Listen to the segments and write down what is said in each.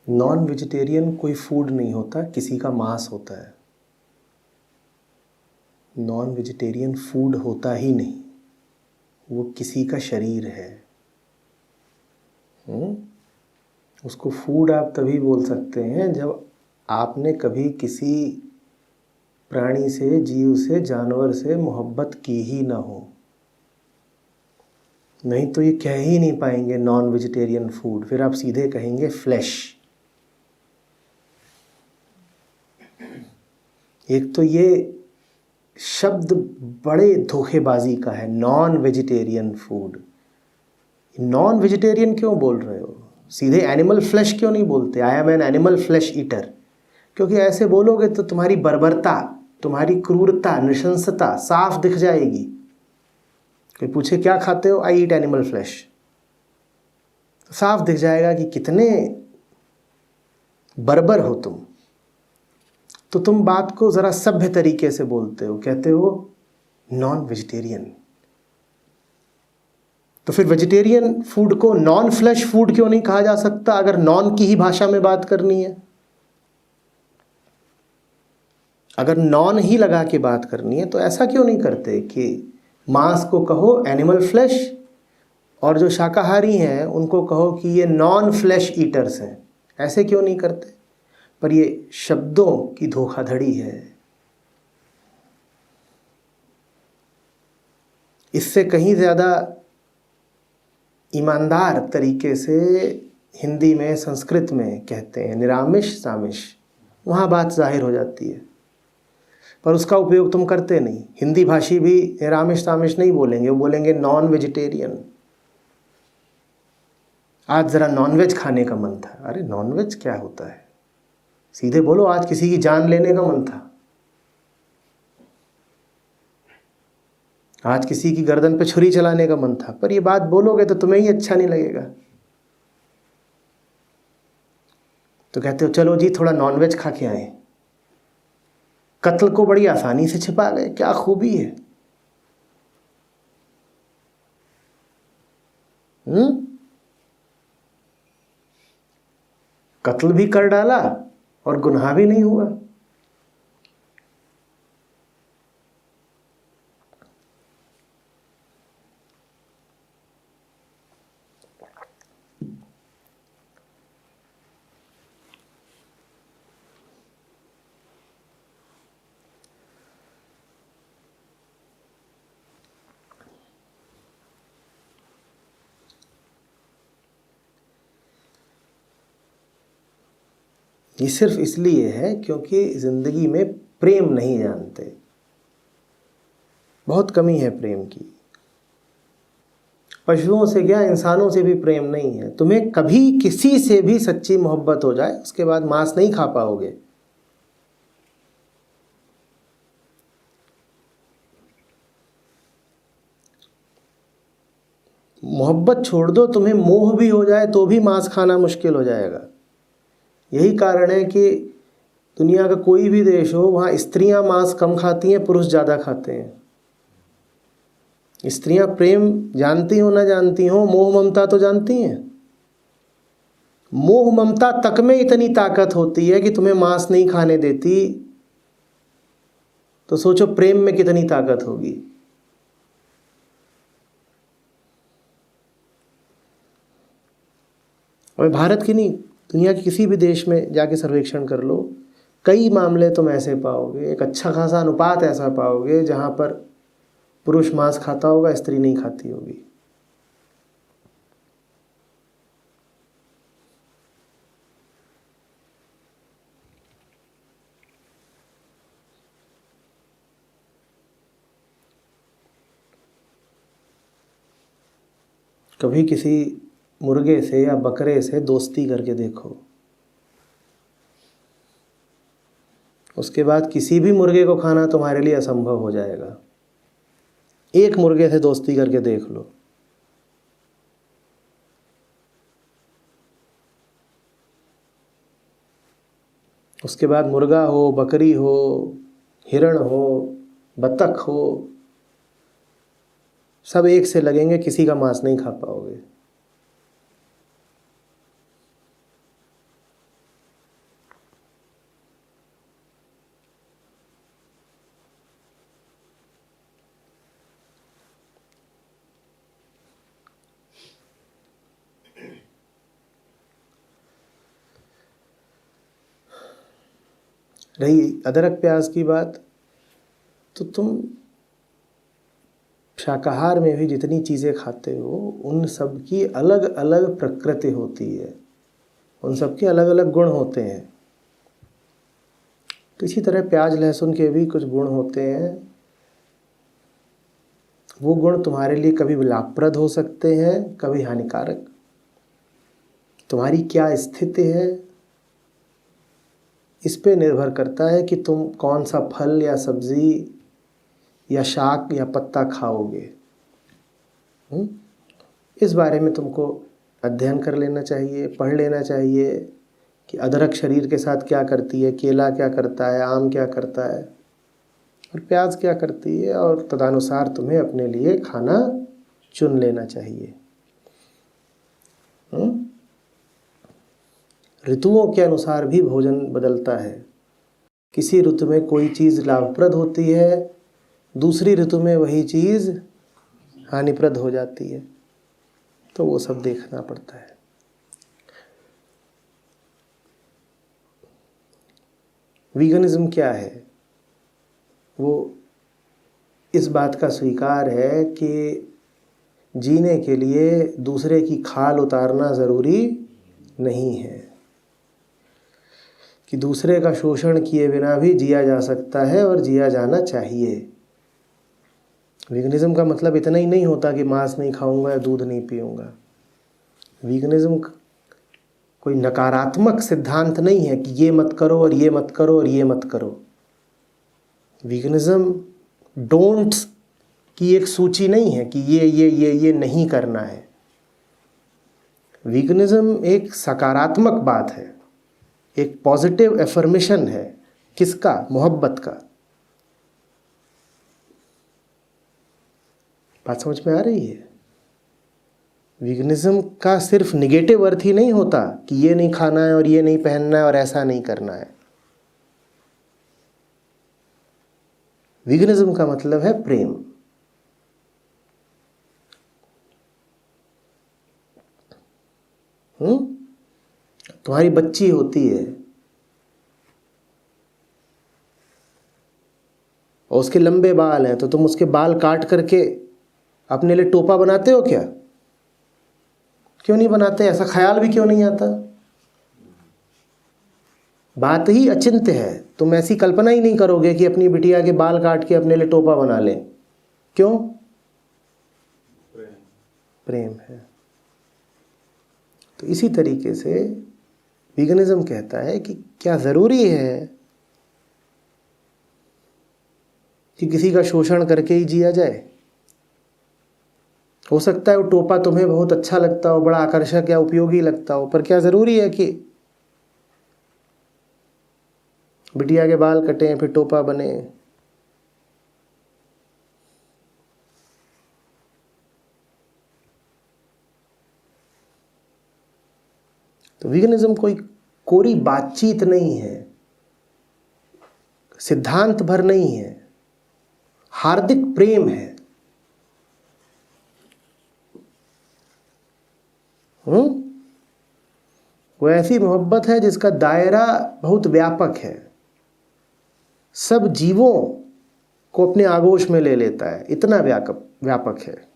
Non vegetarian कोई food नहीं होता, किसी का मांस होता है। नॉन वेजिटेरियन फूड होता ही नहीं, वो किसी का शरीर है। उसको फूड आप तभी बोल सकते हैं जब आपने कभी किसी प्राणी से, जीव से, जानवर से मोहब्बत की ही ना हो। नहीं तो ये कह ही नहीं पाएंगे नॉन वेजिटेरियन फूड, फिर आप सीधे कहेंगे फ्लैश। एक तो ये शब्द बड़े धोखेबाजी का है, non vegetarian food. Non vegetarian क्यों बोल रहे हो? सीधे एनिमल फ्लैश क्यों नहीं बोलते? I am an animal flesh eater. क्योंकि ऐसे बोलोगे तो तुम्हारी बर्बरता, तुम्हारी क्रूरता, नृशंसता साफ दिख जाएगी। कोई पूछे क्या खाते हो, आई ईट एनिमल फ्लैश, साफ दिख जाएगा कि कितने बर्बर हो तुम। तो तुम बात को ज़रा सभ्य तरीके से बोलते हो, कहते हो नॉन वेजिटेरियन। तो फिर वेजिटेरियन फूड को नॉन फ्लैश फूड क्यों नहीं कहा जा सकता, अगर नॉन की ही भाषा में बात करनी है? अगर नॉन ही लगा के बात करनी है तो ऐसा क्यों नहीं करते कि मांस को कहो एनिमल फ्लैश, और जो शाकाहारी हैं उनको कहो कि ये नॉन फ्लैश ईटर्स हैं? ऐसे क्यों नहीं करते? पर ये शब्दों की धोखाधड़ी है। इससे कहीं ज़्यादा ईमानदार तरीके से हिंदी में, संस्कृत में कहते हैं निरामिष सामिष, वहाँ बात जाहिर हो जाती है। पर उसका उपयोग तुम करते नहीं। हिंदी भाषी भी निरामिष सामिष नहीं बोलेंगे, वो बोलेंगे नॉन वेजिटेरियन। आज ज़रा नॉनवेज खाने का मन था। अरे नॉनवेज क्या होता है? सीधे बोलो आज किसी की जान लेने का मन था, आज किसी की गर्दन पे छुरी चलाने का मन था। पर ये बात बोलोगे तो तुम्हें ही अच्छा नहीं लगेगा। तो कहते हो चलो जी थोड़ा नॉनवेज खा के आए। कत्ल को बड़ी आसानी से छिपा गए, क्या खूबी है। कत्ल भी कर डाला और गुनाह भी नहीं हुआ। ये सिर्फ इसलिए है क्योंकि ज़िंदगी में प्रेम नहीं जानते। बहुत कमी है प्रेम की। पशुओं से क्या, इंसानों से भी प्रेम नहीं है। तुम्हें कभी किसी से भी सच्ची मोहब्बत हो जाए, उसके बाद मांस नहीं खा पाओगे। मोहब्बत छोड़ दो, तुम्हें मोह भी हो जाए तो भी मांस खाना मुश्किल हो जाएगा। यही कारण है कि दुनिया का कोई भी देश हो, वहाँ स्त्रियां मांस कम खाती हैं, पुरुष ज़्यादा खाते हैं। स्त्रियां प्रेम जानती हो ना जानती हो, मोह ममता तो जानती हैं। मोह ममता तक में इतनी ताकत होती है कि तुम्हें मांस नहीं खाने देती, तो सोचो प्रेम में कितनी ताकत होगी। और भारत की नहीं, दुनिया के किसी भी देश में जाके सर्वेक्षण कर लो, कई मामले तुम ऐसे पाओगे, एक अच्छा खासा अनुपात ऐसा पाओगे जहाँ पर पुरुष मांस खाता होगा, स्त्री नहीं खाती होगी। कभी किसी मुर्गे से या बकरे से दोस्ती करके देखो, उसके बाद किसी भी मुर्गे को खाना तुम्हारे लिए असंभव हो जाएगा। एक मुर्गे से दोस्ती करके देख लो। उसके बाद मुर्गा हो, बकरी हो, हिरण हो, बतख हो, सब एक से लगेंगे, किसी का मांस नहीं खा पाओगे। रही अदरक प्याज की बात, तो तुम शाकाहार में भी जितनी चीज़ें खाते हो उन सब की अलग अलग प्रकृति होती है, उन सब के अलग अलग गुण होते हैं। तो इसी तरह प्याज लहसुन के भी कुछ गुण होते हैं। वो गुण तुम्हारे लिए कभी लाभप्रद हो सकते हैं, कभी हानिकारक। तुम्हारी क्या स्थिति है इस पे निर्भर करता है कि तुम कौन सा फल या सब्जी या शाक या पत्ता खाओगे। इस बारे में तुमको अध्ययन कर लेना चाहिए, पढ़ लेना चाहिए कि अदरक शरीर के साथ क्या करती है, केला क्या करता है, आम क्या करता है और प्याज क्या करती है, और तदनुसार तुम्हें अपने लिए खाना चुन लेना चाहिए। ऋतुओं के अनुसार भी भोजन बदलता है। किसी ऋतु में कोई चीज़ लाभप्रद होती है, दूसरी ऋतु में वही चीज़ हानिप्रद हो जाती है। तो वो सब देखना पड़ता है। वीगनिज्म क्या है? वो इस बात का स्वीकार है कि जीने के लिए दूसरे की खाल उतारना ज़रूरी नहीं है, कि दूसरे का शोषण किए बिना भी जिया जा सकता है और जिया जाना चाहिए। वीगनिज्म का मतलब इतना ही नहीं होता कि मांस नहीं खाऊंगा या दूध नहीं पीऊंगा। वीगनिज्म कोई नकारात्मक सिद्धांत नहीं है कि ये मत करो और ये मत करो और ये मत करो। वीगनिज्म डोंट्स की एक सूची नहीं है कि ये नहीं करना है। वीगनिज्म एक सकारात्मक बात है, एक पॉजिटिव एफर्मेशन है। किसका? मोहब्बत का। बात समझ में आ रही है? वीगनिज्म का सिर्फ निगेटिव अर्थ ही नहीं होता कि ये नहीं खाना है और ये नहीं पहनना है और ऐसा नहीं करना है। वीगनिज्म का मतलब है प्रेम। तुम्हारी बच्ची होती है और उसके लंबे बाल हैं, तो तुम उसके बाल काट करके अपने लिए टोपा बनाते हो क्या? क्यों नहीं बनाते? ऐसा ख्याल भी क्यों नहीं आता? बात ही अचिंत्य है। तुम ऐसी कल्पना ही नहीं करोगे कि अपनी बिटिया के बाल काट के अपने लिए टोपा बना लें। क्यों? प्रेम है। तो इसी तरीके से वीगनिज्म कहता है कि क्या ज़रूरी है कि किसी का शोषण करके ही जिया जाए? हो सकता है वो टोपा तुम्हें बहुत अच्छा लगता हो, बड़ा आकर्षक या उपयोगी लगता हो, पर क्या ज़रूरी है कि बिटिया के बाल कटें फिर टोपा बने? तो वीगनिज्म कोई कोरी बातचीत नहीं है, सिद्धांत भर नहीं है, हार्दिक प्रेम है। वो ऐसी मोहब्बत है जिसका दायरा बहुत व्यापक है, सब जीवों को अपने आगोश में ले लेता है, इतना व्यापक है।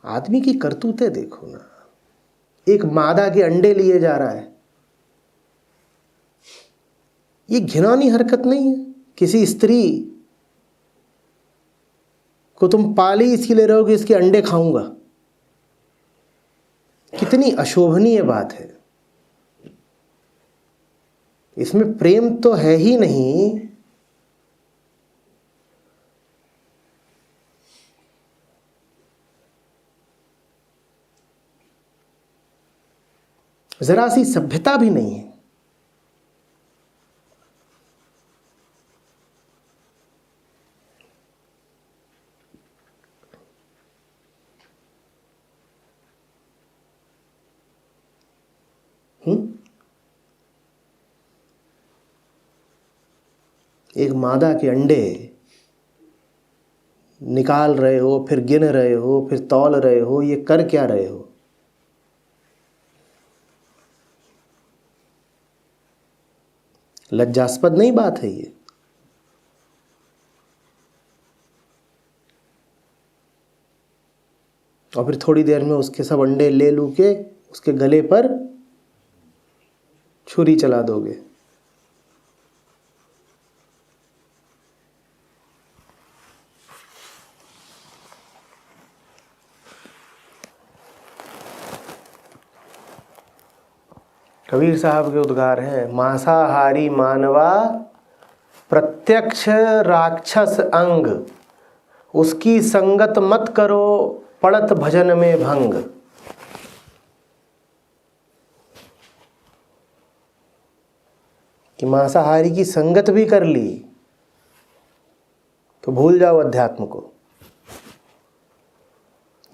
आदमी की करतूतें देखो ना। एक मादा के अंडे लिए जा रहा है। ये घिनौनी हरकत नहीं है? किसी स्त्री को तुम पाली इसलिए रहोगे इसके अंडे खाऊंगा, कितनी अशोभनीय बात है। इसमें प्रेम तो है ही नहीं। जरा सी सभ्यता भी नहीं है। एक मादा के अंडे निकाल रहे हो, फिर गिन रहे हो, फिर तौल रहे हो, ये कर क्या रहे हो? लज्जास्पद नहीं बात है ये। और फिर थोड़ी देर में उसके सब अंडे ले लू के उसके गले पर छुरी चला दोगे। कबीर साहब के उद्गार हैं, मांसाहारी मानवा प्रत्यक्ष राक्षस अंग, उसकी संगत मत करो पड़त भजन में भंग। कि मांसाहारी की संगत भी कर ली तो भूल जाओ अध्यात्म को।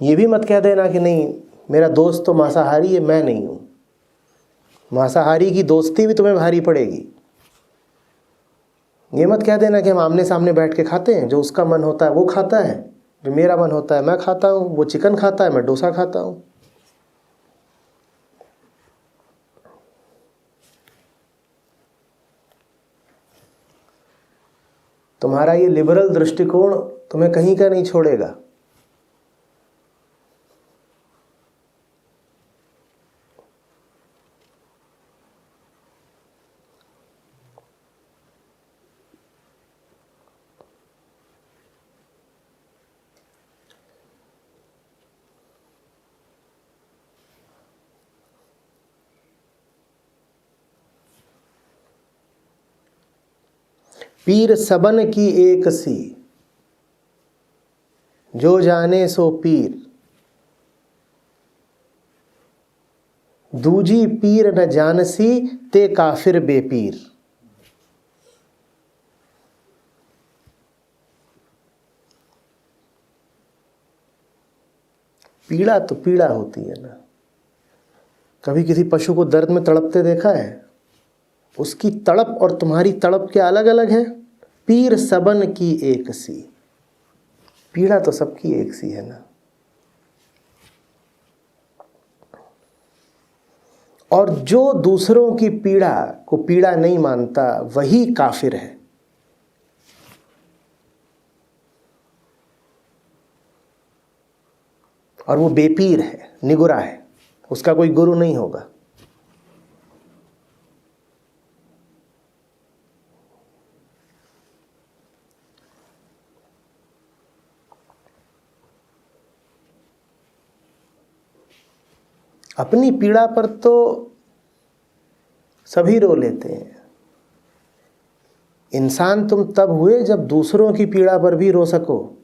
ये भी मत कह देना कि नहीं मेरा दोस्त तो मांसाहारी है, मैं नहीं हूं। मांसाहारी की दोस्ती भी तुम्हें भारी पड़ेगी। ये मत कह देना कि हम आमने सामने बैठ के खाते हैं, जो उसका मन होता है वो खाता है, जो मेरा मन होता है मैं खाता हूं, वो चिकन खाता है मैं डोसा खाता हूं। तुम्हारा ये लिबरल दृष्टिकोण तुम्हें कहीं का नहीं छोड़ेगा। पीर सबन की एक सी, जो जाने सो पीर, दूजी पीर न जानसी, ते काफिर बेपीर। पीड़ा तो पीड़ा होती है ना। कभी किसी पशु को दर्द में तड़पते देखा है? उसकी तड़प और तुम्हारी तड़प क्या अलग अलग है? पीर सबन की एक सी, पीड़ा तो सबकी एक सी है ना। और जो दूसरों की पीड़ा को पीड़ा नहीं मानता वही काफिर है। और वो बेपीर है, निगुरा है, उसका कोई गुरु नहीं होगा। अपनी पीड़ा पर तो सभी रो लेते हैं। इंसान तुम तब हुए जब दूसरों की पीड़ा पर भी रो सको।